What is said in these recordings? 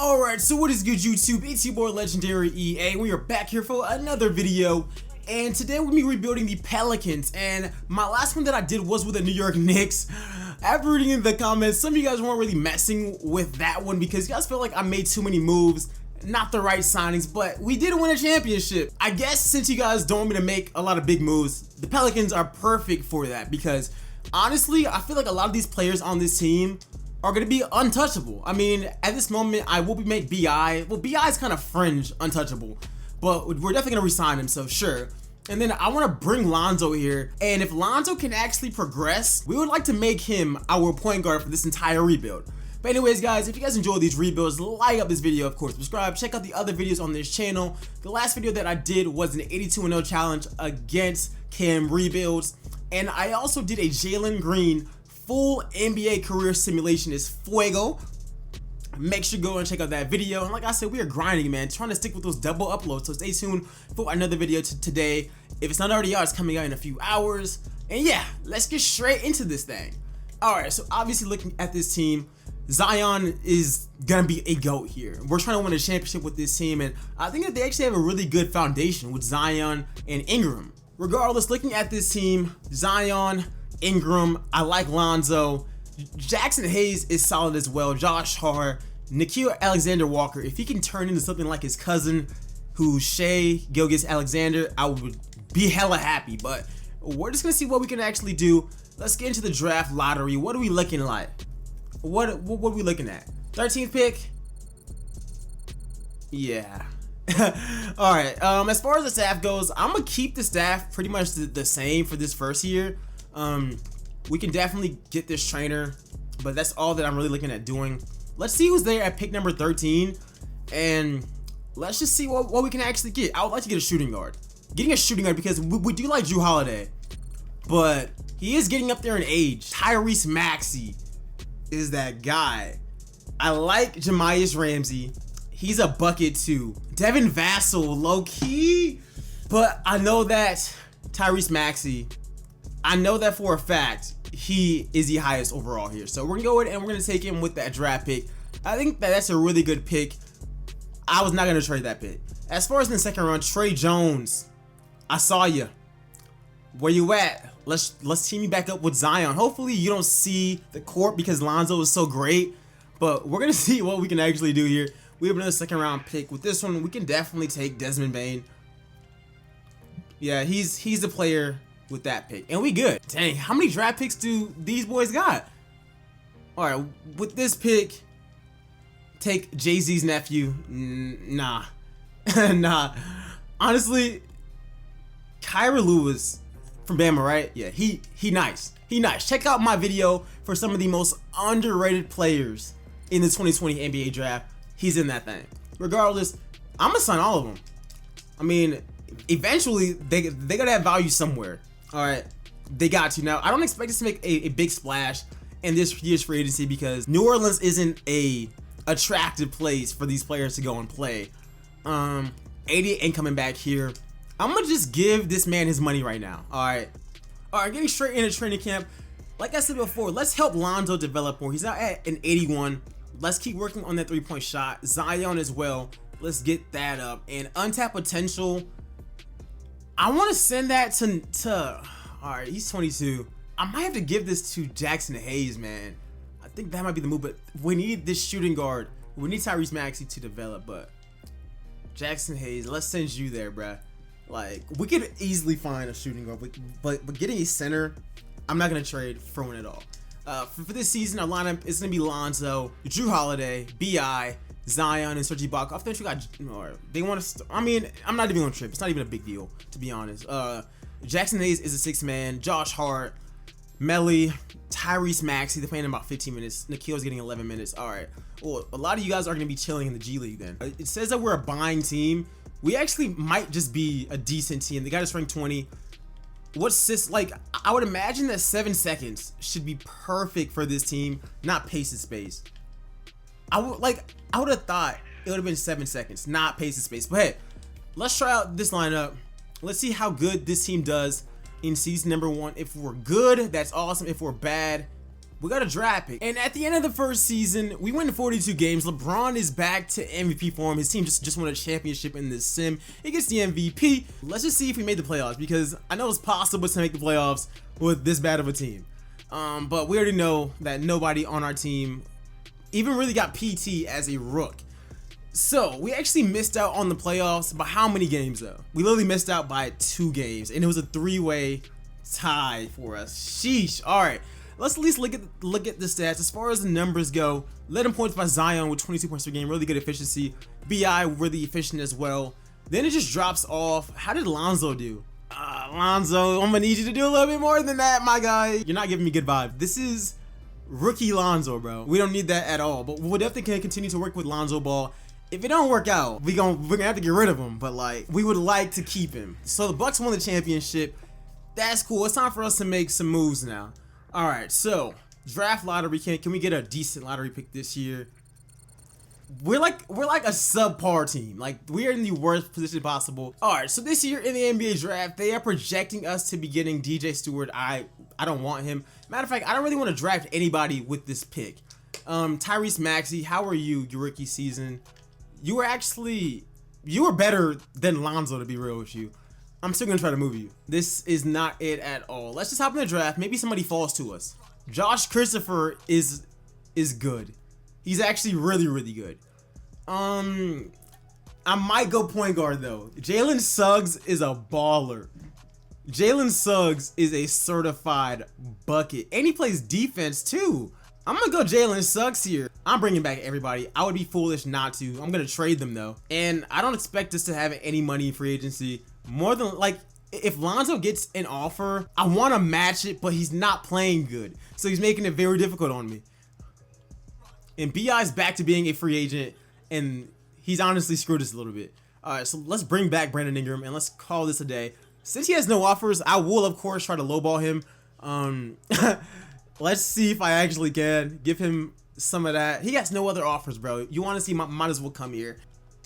Alright, so what is good YouTube? It's your boy Legendary EA. We are back here for another video. And today we're going to be rebuilding the Pelicans. And my last one that I did was with the New York Knicks. After reading in the comments, some of you guys weren't really messing with that one because you guys felt like I made too many moves, not the right signings, but we did win a championship. I guess since you guys don't want me to make a lot of big moves, the Pelicans are perfect for that because honestly, I feel like a lot of these players on this team are going to be untouchable. I mean, at this moment, I will be make BI. Well, BI is kind of fringe untouchable, but we're definitely going to resign him, so sure. And then I want to bring Lonzo here, and if Lonzo can actually progress, we would like to make him our point guard for this entire rebuild. But anyways, guys, if you guys enjoy these rebuilds, like up this video, of course, subscribe, check out the other videos on this channel. The last video that I did was an 82-0 challenge against Cam Rebuilds, and I also did a Jalen Green full NBA career simulation is fuego. Make sure to go and check out that video. And like I said, we are grinding, man, trying to stick with those double uploads. So stay tuned for another video today. If it's not already out, it's coming out in a few hours. And yeah, let's get straight into this thing. All right, so obviously looking at this team, Zion is gonna be a GOAT here. We're trying to win a championship with this team, and I think that they actually have a really good foundation with Zion and Ingram. Regardless, looking at this team, Zion, Ingram, I like Lonzo, Jackson Hayes is solid as well, Josh Hart, Nickeil Alexander-Walker. If he can turn into something like his cousin, who's Shai Gilgeous-Alexander, I would be hella happy. But we're just gonna see what we can actually do. Let's get into the draft lottery. What are we looking like? What are we looking at? 13th pick? Yeah. All right. As far as the staff goes, I'm gonna keep the staff pretty much the same for this first year. We can definitely get this trainer, but that's all that I'm really looking at doing. Let's see who's there at pick number 13, and let's just see what we can actually get. I would like to get a shooting guard. Getting a shooting guard because we do like Jrue Holiday, but he is getting up there in age. Tyrese Maxey is that guy. I like Jamias Ramsey. He's a bucket too. Devin Vassell, low key, but I know that Tyrese Maxey, I know that for a fact he is the highest overall here. So we're gonna go ahead and we're gonna take him with that draft pick. I think that's a really good pick. I was not gonna trade that pick. As far as in the second round, Trey Jones, I saw you. Where you at? Let's team you back up with Zion. Hopefully you don't see the court because Lonzo is so great, but we're gonna see what we can actually do here. We have another second round pick. With this one, we can definitely take Desmond Bane. Yeah, he's the player with that pick, and we good. Dang, how many draft picks do these boys got? All right, with this pick, take Jay-Z's nephew. Nah. Nah, honestly, Kyra Lewis from Bama, right? Yeah, he nice. Check out my video for some of the most underrated players in the 2020 NBA draft. He's in that thing. Regardless, I'm gonna sign all of them. I mean, eventually they gotta have value somewhere. All right, they got to. Now, I don't expect us to make a big splash in this year's free agency because New Orleans isn't a attractive place for these players to go and play. 80 ain't coming back here. I'm gonna just give this man his money right now. All right, getting straight into training camp. Like I said before, let's help Lonzo develop more. He's now at an 81. Let's keep working on that three-point shot. Zion as well. Let's get that up. And untapped potential, I want to send that to all right, he's 22. I might have to give this to Jackson Hayes, man. I think that might be the move, but we need this shooting guard. We need Tyrese Maxey to develop, but Jackson Hayes, let's send you there, bruh. Like, we could easily find a shooting guard, but getting a center, I'm not going to trade for one at all. For this season, our lineup is going to be Lonzo, Jrue Holiday, BI, Zion, and Serge Ibaka. I think we got, or they want to, I mean, I'm not even going to trip. It's not even a big deal, to be honest. Jackson Hayes is a sixth man. Josh Hart, Melly, Tyrese Maxey, they're playing in about 15 minutes. Nickeil's getting 11 minutes. All right. Well, a lot of you guys are going to be chilling in the G League then. It says that we're a buying team. We actually might just be a decent team. They got us ranked 20. What's this? Like, I would imagine that 7 seconds should be perfect for this team, not pace and space. I would have thought it would have been 7 seconds, not pace and space. But hey, let's try out this lineup. Let's see how good this team does in season number 1. If we're good, that's awesome. If we're bad, we got a draft pick. And at the end of the first season, we win 42 games. LeBron is back to MVP form. His team just won a championship in this sim. He gets the MVP. Let's just see if we made the playoffs, because I know it's possible to make the playoffs with this bad of a team. But we already know that nobody on our team even really got PT as a rook. So we actually missed out on the playoffs by how many games though? We literally missed out by 2 games, and it was a 3-way tie for us. Sheesh. All right, let's at least look at the stats. As far as the numbers go, led in points by Zion with 22 points per game, really good efficiency. BI really efficient as well. Then it just drops off. How did Lonzo do? Lonzo, I'm gonna need you to do a little bit more than that, my guy. You're not giving me good vibes. This is rookie Lonzo, bro. We don't need that at all. But we'll definitely continue to work with Lonzo Ball. If it don't work out, we're gonna have to get rid of him. But like, we would like to keep him. So the Bucks won the championship. That's cool. It's time for us to make some moves now. All right. So draft lottery. Can we get a decent lottery pick this year? We're like a subpar team. Like, we are in the worst position possible. All right, so this year in the NBA draft, they are projecting us to be getting DJ Stewart. I don't want him. Matter of fact, I don't really want to draft anybody with this pick. Tyrese Maxey, how are you? Your rookie season, you were better than Lonzo, to be real with you. I'm still gonna try to move you. This is not it at all. Let's just hop in the draft. Maybe somebody falls to us. Josh Christopher is good. He's actually really good. I might go point guard though. Jalen Suggs is a baller. Jalen Suggs is a certified bucket, and he plays defense too. I'm gonna go Jalen Suggs here. I'm bringing back everybody. I would be foolish not to. I'm gonna trade them though, and I don't expect us to have any money in free agency. More than like, if Lonzo gets an offer, I want to match it, but he's not playing good, so he's making it very difficult on me. And BI's back to being a free agent, and he's honestly screwed us a little bit. All right, so let's bring back Brandon Ingram, and let's call this a day. Since he has no offers, I will, of course, try to lowball him. Let's see if I actually can give him some of that. He has no other offers, bro. You want to see, might as well come here.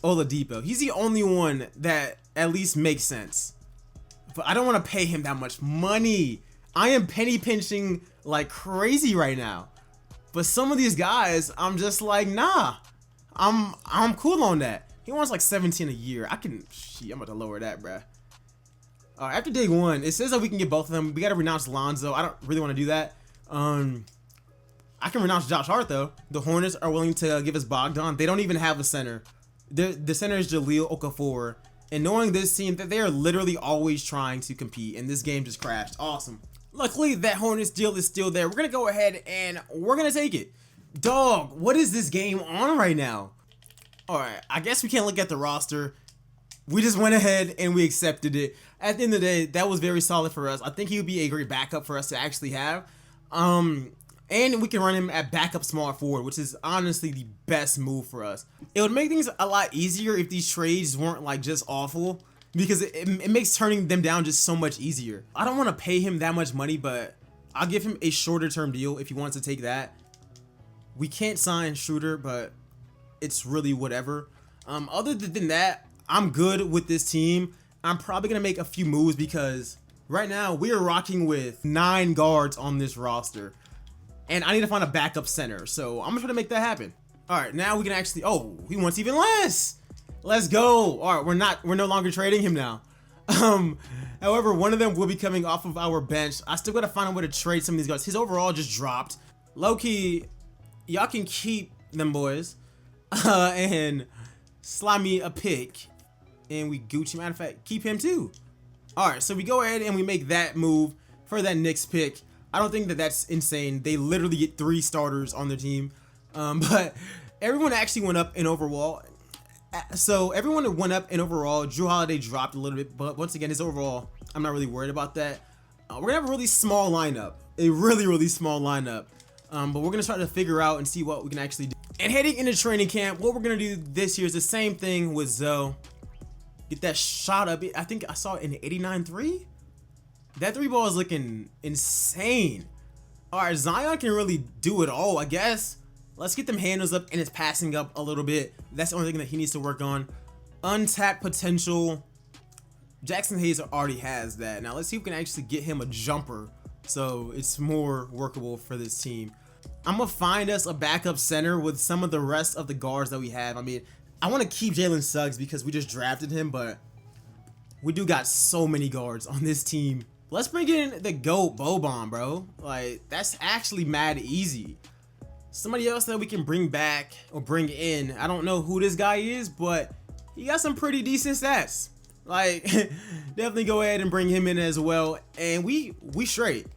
Oladipo. He's the only one that at least makes sense. But I don't want to pay him that much money. I am penny pinching like crazy right now. But some of these guys, I'm just like, nah, I'm cool on that. He wants like 17 a year. I'm about to lower that, bruh. All right, after day 1, it says that we can get both of them. We got to renounce Lonzo. I don't really want to do that. I can renounce Josh Hart though. The Hornets are willing to give us Bogdan. They don't even have a center. The center is Jahlil Okafor. And knowing this team, that they are literally always trying to compete, and this game just crashed. Awesome. Luckily, that Hornets deal is still there. We're going to go ahead and we're going to take it. Dog, what is this game on right now? All right, I guess we can't look at the roster. We just went ahead and we accepted it. At the end of the day, that was very solid for us. I think he would be a great backup for us to actually have. And we can run him at backup small forward, which is honestly the best move for us. It would make things a lot easier if these trades weren't like just awful, because it makes turning them down just so much easier. I don't want to pay him that much money, but I'll give him a shorter term deal if he wants to take that. We can't sign Schroeder, but it's really whatever. Other than that, I'm good with this team. I'm probably going to make a few moves because right now we are rocking with 9 guards on this roster. And I need to find a backup center. So I'm going to try to make that happen. All right, now we can actually, oh, he wants even less. Let's go. All right, we're no longer trading him now. However, one of them will be coming off of our bench. I still got to find a way to trade some of these guys. His overall just dropped. Low-key, y'all can keep them boys and slide me a pick. And we Gucci. Matter of fact, keep him too. All right, so we go ahead and we make that move for that Knicks pick. I don't think that that's insane. They literally get 3 starters on their team. But everyone actually went up in overall. So everyone that went up in overall. Drew Holiday dropped a little bit, but once again, his overall, I'm not really worried about that. We're gonna have a really small lineup, a really small lineup. But we're gonna try to figure out and see what we can actually do. And heading into training camp, what we're gonna do this year is the same thing with Zoe. Get that shot up. I think I saw an 89-3. That 3 ball is looking insane. All right, Zion can really do it all, I guess. Let's get them handles up and his passing up a little bit. That's the only thing that he needs to work on. Untapped potential. Jackson Hayes already has that. Now let's see if we can actually get him a jumper so it's more workable for this team. I'm gonna find us a backup center with some of the rest of the guards that we have. I mean, I want to keep Jalen Suggs because we just drafted him, but we do got so many guards on this team. Let's bring in the GOAT Boban, bro. Like, that's actually mad easy. Somebody else that we can bring back or bring in. I don't know who this guy is, but he got some pretty decent stats. Like, definitely go ahead and bring him in as well. And we straight.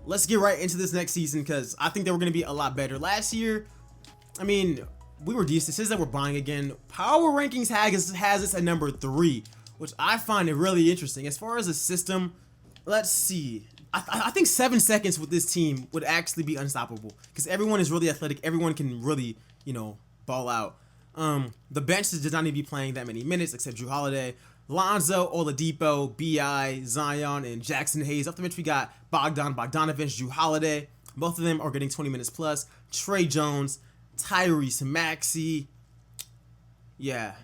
Let's get right into this next season because I think that we're going to be a lot better. Last year, I mean, we were decent. It says that we're buying again. Power Rankings has us at number 3, which I find it really interesting. As far as the system, let's see. I think 7 seconds with this team would actually be unstoppable because everyone is really athletic. Everyone can really, you know, ball out. The bench does not need to be playing that many minutes except Drew Holiday, Lonzo, Oladipo, B.I., Zion, and Jackson Hayes. Off the bench, we got Bogdanovich, Drew Holiday. Both of them are getting 20 minutes plus. Trey Jones, Tyrese Maxey. Yeah,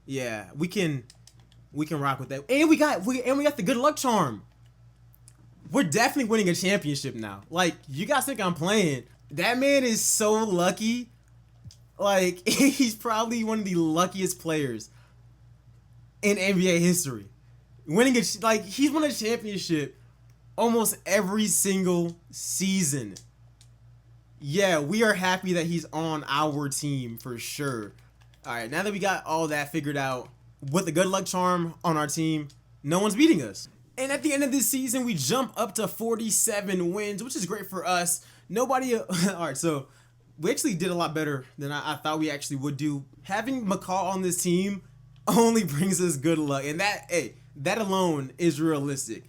we can rock with that. And we got the good luck charm. We're definitely winning a championship now. Like, you guys think I'm playing? That man is so lucky. Like, he's probably one of the luckiest players in NBA history. He's won a championship almost every single season. Yeah, we are happy that he's on our team for sure. All right, now that we got all that figured out with the good luck charm on our team, no one's beating us. And at the end of this season, we jump up to 47 wins, which is great for us. All right, so we actually did a lot better than I thought we actually would do. Having McCall on this team only brings us good luck, and that alone is realistic.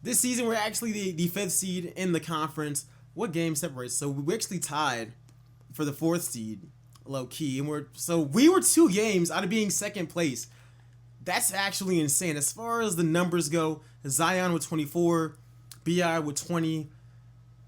This season, we're actually the 5th seed in the conference. What game separates? So we actually tied for the 4th seed, low key, and we were 2 games out of being 2nd place. That's actually insane. As far as the numbers go, Zion with 24, B.I. with 20,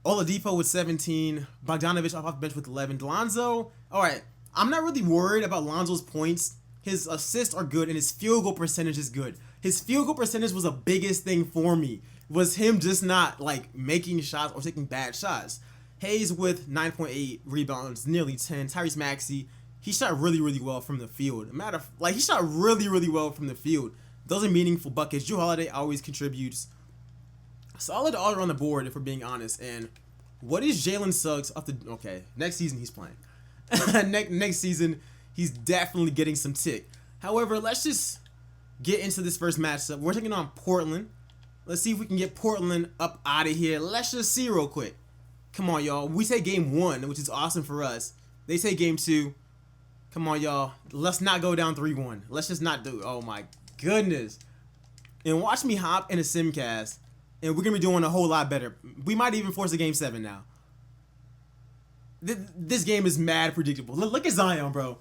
Oladipo with 17, Bogdanovich off the bench with 11. Lonzo, all right, I'm not really worried about Lonzo's points. His assists are good, and his field goal percentage is good. His field goal percentage was the biggest thing for me, was him just not, like, making shots or taking bad shots. Hayes with 9.8 rebounds, nearly 10. Tyrese Maxey, he shot really, really well from the field. He shot really, really well from the field. Those are meaningful buckets. Drew Holiday always contributes. Solid all on the board, if we're being honest. And what is Jalen Suggs up to? Okay, next season he's playing. Next season, he's definitely getting some tick. However, let's just get into this first matchup. We're taking on Portland. Let's see if we can get Portland up out of here. Let's just see real quick. Come on, y'all. We say game 1, which is awesome for us. They say game 2. Come on, y'all. Let's not go down 3-1. Let's just not do it. Oh, my goodness. And watch me hop in a simcast, and we're going to be doing a whole lot better. We might even force a game 7 now. This game is mad predictable. Look at Zion, bro.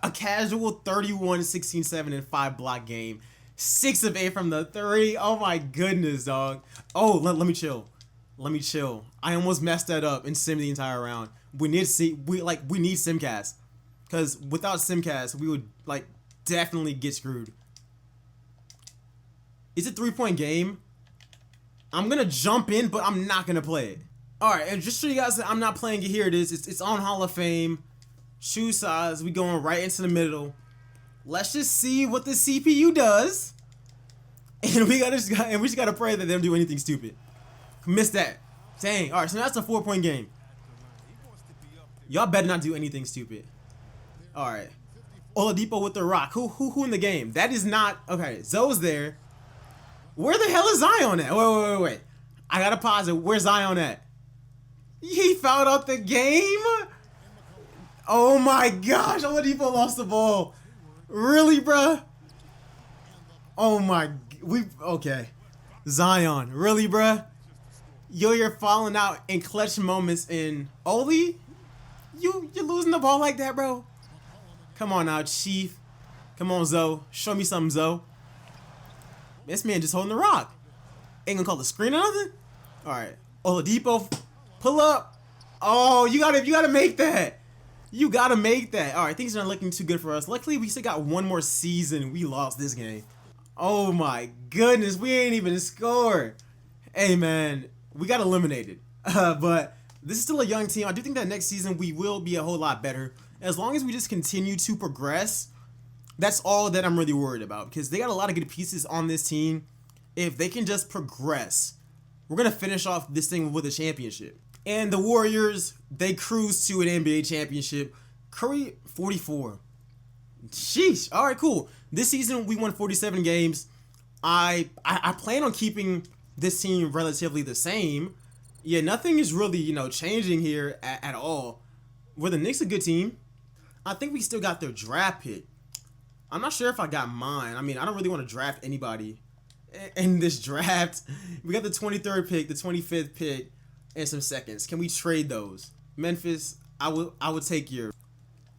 A casual 31, 16, 7, and 5 block game. 6 of 8 from the 3. Oh, my goodness, dog. Oh, let me chill. Let me chill. I almost messed that up and simmed the entire round. We need simcast. Because without simcast, we would, like, definitely get screwed. It's a 3-point game. I'm going to jump in, but I'm not going to play it. Alright, and just so you guys that I'm not playing it, here it is. It's on Hall of Fame. Shoe size. We going right into the middle. Let's just see what the CPU does. And we just got to pray that they don't do anything stupid. Missed that. Dang. Alright, so that's a 4-point game. Y'all better not do anything stupid. Alright. Oladipo with the rock. Who in the game? That is not... Okay, Zoe's there. Where the hell is Zion at? Wait. I gotta pause it. Where's Zion at? He fouled out the game? Oh my gosh. Oladipo lost the ball. Really, bruh? Oh my... Okay. Zion. Really, bruh? You're falling out in clutch moments in... Oli? You're losing the ball like that, bro? Come on now, Chief. Come on, Zoe. Show me something, Zoe. This man just holding the rock. Ain't gonna call the screen or nothing? Alright. Oladipo, pull up. Oh, you gotta make that. You gotta make that. Alright, things are not looking too good for us. Luckily, we still got one more season. We lost this game. Oh my goodness, we ain't even scored. Hey man, we got eliminated. But This is still a young team. I do think that next season we will be a whole lot better. As long as we just continue to progress, that's all that I'm really worried about, because they got a lot of good pieces on this team. If they can just progress, we're going to finish off this thing with a championship. And the Warriors, they cruise to an NBA championship. Curry, 44. Sheesh. All right, cool. This season, we won 47 games. I plan on keeping this team relatively the same. Yeah, nothing is really, changing here at all. Were the Knicks a good team? I think we still got their draft pick. I'm not sure if I got mine. I mean, I don't really want to draft anybody in this draft. We got the 23rd pick, the 25th pick, and some seconds. Can we trade those? Memphis, I would take your...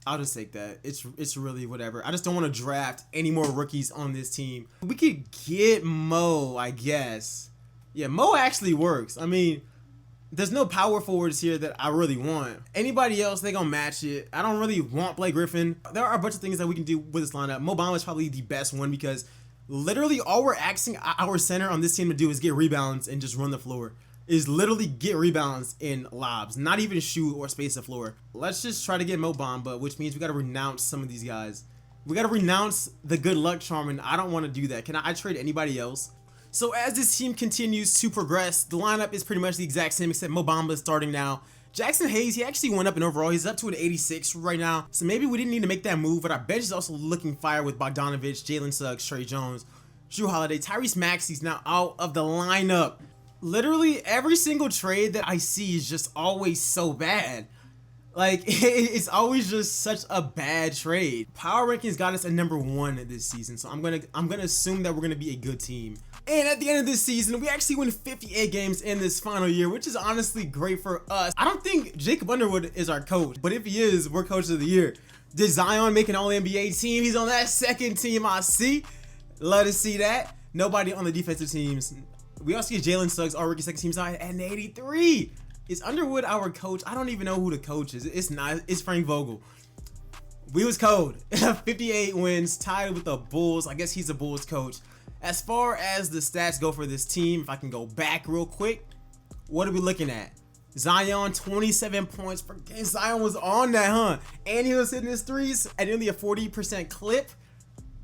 I'll just take that. It's really whatever. I just don't want to draft any more rookies on this team. We could get Mo, I guess. Yeah, Mo actually works. I mean, there's no power forwards here that I really want. Anybody else, they gonna match it. I don't really want Blake Griffin. There are a bunch of things that we can do with this lineup. Mo Bamba is probably the best one, because literally all we're asking our center on this team to do is get rebounds and just run the floor. Is literally get rebounds in lobs, not even shoot or space the floor. Let's just try to get Mo Bamba, which means we got to renounce some of these guys. We got to renounce the good luck charm, and I don't want to do that. Can I trade anybody else? So as this team continues to progress, the lineup is pretty much the exact same, except Mo Bamba is starting now. Jackson Hayes, he actually went up in overall. He's up to an 86 right now. So maybe we didn't need to make that move, but our bench is also looking fire with Bogdanovich, Jalen Suggs, Trey Jones, Jrue Holiday, Tyrese Maxey's now out of the lineup. Literally every single trade that I see is just always so bad. Like, it's always just such a bad trade. Power rankings got us at #1 this season, so I'm gonna assume that we're gonna be a good team. And at the end of this season, we actually win 58 games in this final year, which is honestly great for us. I don't think Jacob Underwood is our coach, but if he is, we're coach of the year. Did Zion make an All-NBA team? He's on that second team, I see. Love to see that. Nobody on the defensive teams. We also get Jalen Suggs, our rookie second team side, at an 83. Is Underwood our coach? I don't even know who the coach is. It's not. It's Frank Vogel. We was cold. 58 wins, tied with the Bulls. I guess he's the Bulls coach. As far as the stats go for this team, if I can go back real quick, what are we looking at? Zion, 27 points per game. Zion was on that, huh? And he was hitting his threes at nearly a 40% clip.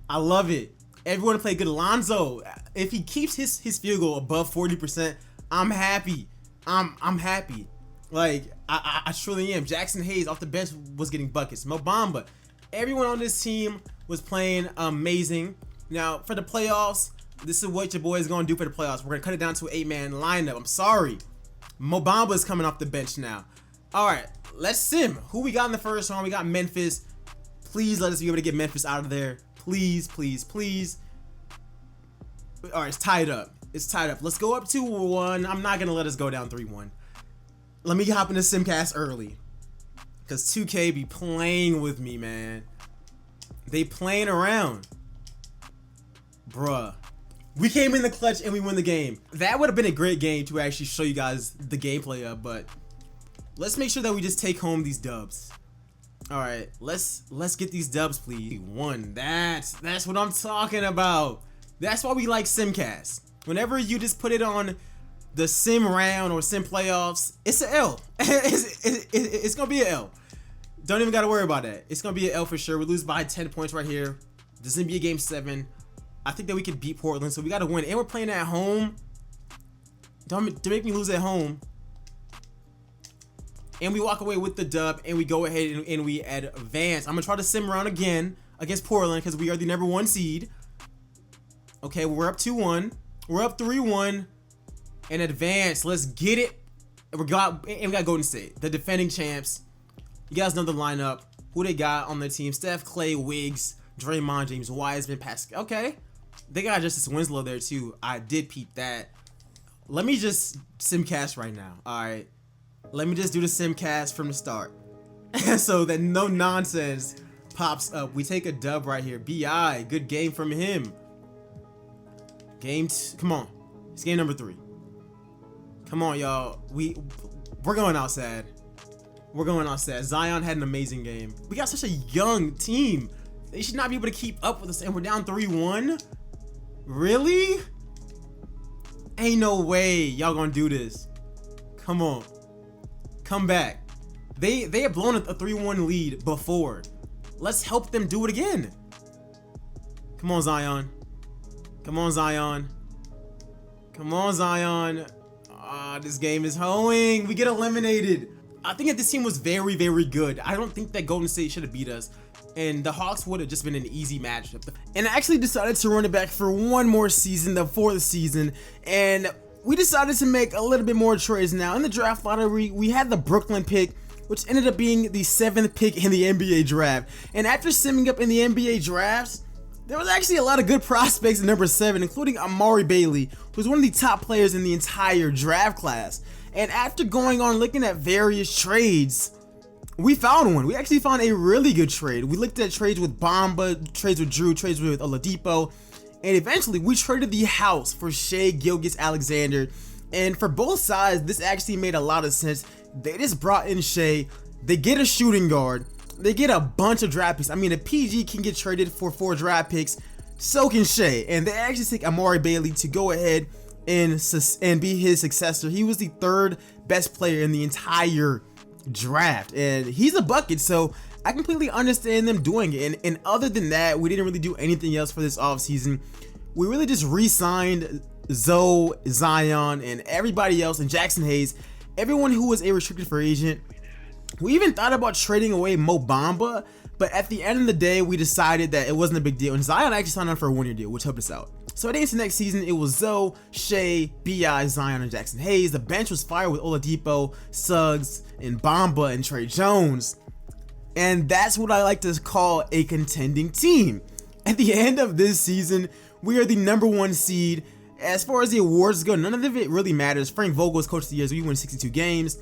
I love it. Everyone played good. Lonzo, if he keeps his field goal above 40%, I'm happy. I'm happy. Like, I truly am. Jackson Hayes off the bench was getting buckets. Mo Bamba. Everyone on this team was playing amazing. Now, for the playoffs, this is what your boy is going to do for the playoffs. We're going to cut it down to an 8-man lineup. I'm sorry. Mo Bamba is coming off the bench now. All right, let's sim. Who we got in the first round? We got Memphis. Please let us be able to get Memphis out of there. Please, please, please. All right, it's tied up. It's tied up. Let's go up 2-1. I'm not going to let us go down 3-1. Let me hop into Simcast early, because 2K be playing with me, man. They playing around. Bruh. We came in the clutch and we win the game. That would have been a great game to actually show you guys the gameplay of, but let's make sure that we just take home these dubs. All right, let's get these dubs, please. One. That's what I'm talking about. That's why we like Simcast. Whenever you just put it on the sim round or sim playoffs, it's an L. It's gonna be an L. Don't even gotta worry about that. It's gonna be an L for sure. We lose by 10 points right here. This is gonna be a game 7. I think that we could beat Portland, so we gotta win. And we're playing at home. Don't make me lose at home. And we walk away with the dub, and we go ahead and we advance. I'm gonna try to sim around again against Portland, because we are the #1 seed. Okay, we're up 2-1. We're up 3-1. And advance. Let's get it. And we got Golden State, the defending champs. You guys know the lineup. Who they got on their team? Steph, Clay, Wiggs, Draymond, James Wiseman, Pascal. Okay. They got Justice Winslow there too. I did peep that. Let me just simcast right now. All right. Let me just do the simcast from the start, so that no nonsense pops up. We take a dub right here. BI, good game from him. Come on. It's game number 3. Come on, y'all. We're going outside. We're going outside. Zion had an amazing game. We got such a young team. They should not be able to keep up with us, and we're down 3-1. Really? Ain't no way y'all gonna do this. Come on. come back. They have blown a 3-1 lead before. Let's help them do it again. Come on, Zion. Come on, Zion. Come on, Zion. This game is hoeing. We get eliminated. I think that this team was very, very good. I don't think that Golden State should have beat us. And the Hawks would have just been an easy matchup. And I actually decided to run it back for one more season, the 4th season. And we decided to make a little bit more trades now. In the draft lottery, we had the Brooklyn pick, which ended up being the 7th pick in the NBA draft. And after simming up in the NBA drafts, there was actually a lot of good prospects at number 7, including Amari Bailey, who's one of the top players in the entire draft class. And after going on looking at various trades, we found one. We actually found a really good trade. We looked at trades with Bamba, trades with Drew, trades with Oladipo, and eventually we traded the house for Shai Gilgeous-Alexander. And for both sides, this actually made a lot of sense. They just brought in Shai. They get a shooting guard. They get a bunch of draft picks. I mean, a PG can get traded for 4 draft picks. So can Shai. And they actually take Amari Bailey to go ahead and be his successor. He was the 3rd best player in the entire draft. And he's a bucket. So I completely understand them doing it. And other than that, we didn't really do anything else for this offseason. We really just re-signed Zoe, Zion, and everybody else, and Jackson Hayes. Everyone who was a restricted free agent. We even thought about trading away Mo Bamba, but at the end of the day, we decided that it wasn't a big deal. And Zion actually signed on for a 1-year deal, which helped us out. So heading into next season, it was Zoe, Shai, B.I., Zion, and Jackson Hayes. The bench was fire with Oladipo, Suggs, and Bamba, and Trey Jones. And that's what I like to call a contending team. At the end of this season, we are the number 1 seed. As far as the awards go, none of it really matters. Frank Vogel is coach of the year, so we win 62 games.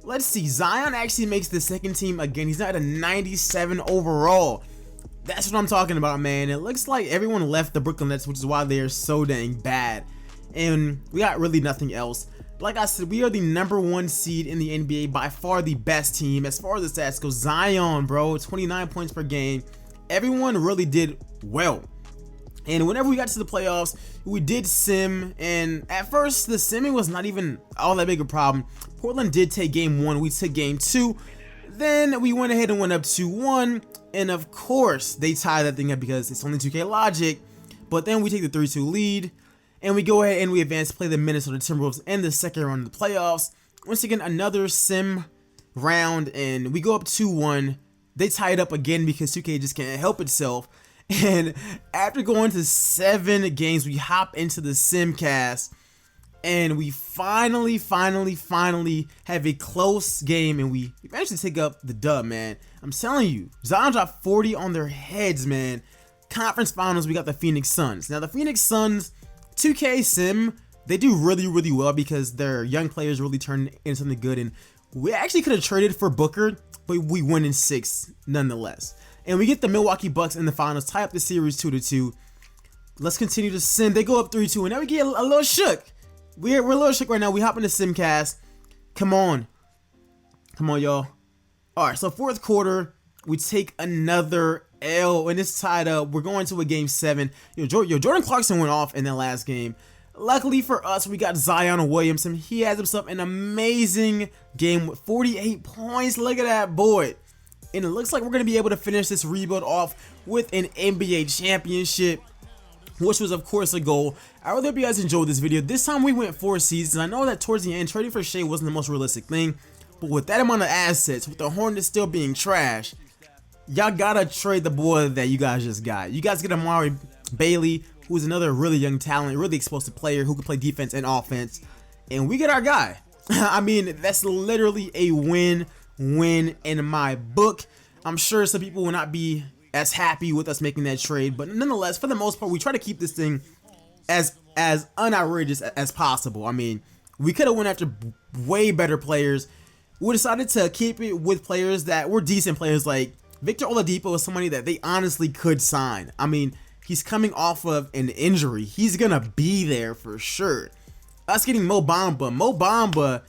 Let's see, Zion actually makes the 2nd team again. He's not a 97 overall. That's what I'm talking about, man. It looks like everyone left the Brooklyn Nets, which is why they are so dang bad. And we got really nothing else. Like I said, we are the number 1 seed in the NBA, by far the best team. As far as the stats go, Zion, bro, 29 points per game. Everyone really did well. And whenever we got to the playoffs, we did sim, and at first the simming was not even all that big a problem. Portland did take game 1, we took game 2, then we went ahead and went up 2-1, and of course they tied that thing up because it's only 2K logic. But then we take the 3-2 lead, and we go ahead and we advance to play the Minnesota Timberwolves in the 2nd round of the playoffs. Once again, another sim round, and we go up 2-1. They tie it up again because 2K just can't help itself. And after going to 7 games, we hop into the Simcast, and we finally have a close game, and we eventually take up the dub, man. I'm telling you, Zion dropped 40 on their heads, man. Conference finals, we got the Phoenix Suns. Now, the Phoenix Suns, 2K Sim, they do really well because their young players really turn into something good, and we actually could have traded for Booker, but we win in 6 nonetheless. And we get the Milwaukee Bucks in the finals, tie up the series 2-2. Let's continue to sim. They go up 3-2, and now we get a little shook. We're a little shook right now. We hop into Simcast. Come on, y'all. All right, so 4th quarter, we take another L, and it's tied up. We're going to a game 7. Jordan Clarkson went off in that last game. Luckily for us, we got Zion Williamson. He has himself an amazing game with 48 points. Look at that boy. And it looks like we're going to be able to finish this rebuild off with an NBA championship, which was of course a goal. I really hope you guys enjoyed this video. This time we went 4 seasons. I know that towards the end, trading for Shai wasn't the most realistic thing, but with that amount of assets, with the Hornets still being trash, y'all gotta trade the boy that you guys just got. You guys get Amari Bailey, who's another really young talent, really explosive player who can play defense and offense, and we get our guy. I mean, that's literally a win-win in my book. I'm sure some people will not be as happy with us making that trade, but nonetheless, for the most part, we try to keep this thing as unoutrageous as possible. I mean, we could have went after way better players. We decided to keep it with players that were decent players. Like Victor Oladipo is somebody that they honestly could sign. I mean, he's coming off of an injury. He's gonna be there for sure. Us getting Mo Bamba. Mo Bamba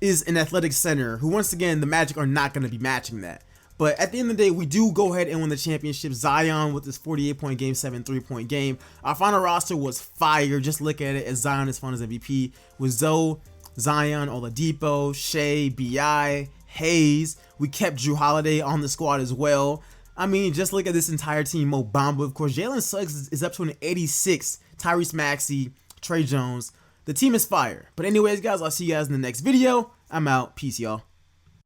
is an athletic center who, once again, the Magic are not gonna be matching that. But at the end of the day, we do go ahead and win the championship. Zion with his 48-point game, 7 3-point game. Our final roster was fire. Just look at it as Zion is Finals MVP with Zoe, Zion, Oladipo, Shea, B.I., Hayes. We kept Drew Holiday on the squad as well. I mean, just look at this entire team. Mo Bamba, of course. Jalen Suggs is up to an 86. Tyrese Maxey, Trey Jones. The team is fire. But anyways, guys, I'll see you guys in the next video. I'm out. Peace, y'all.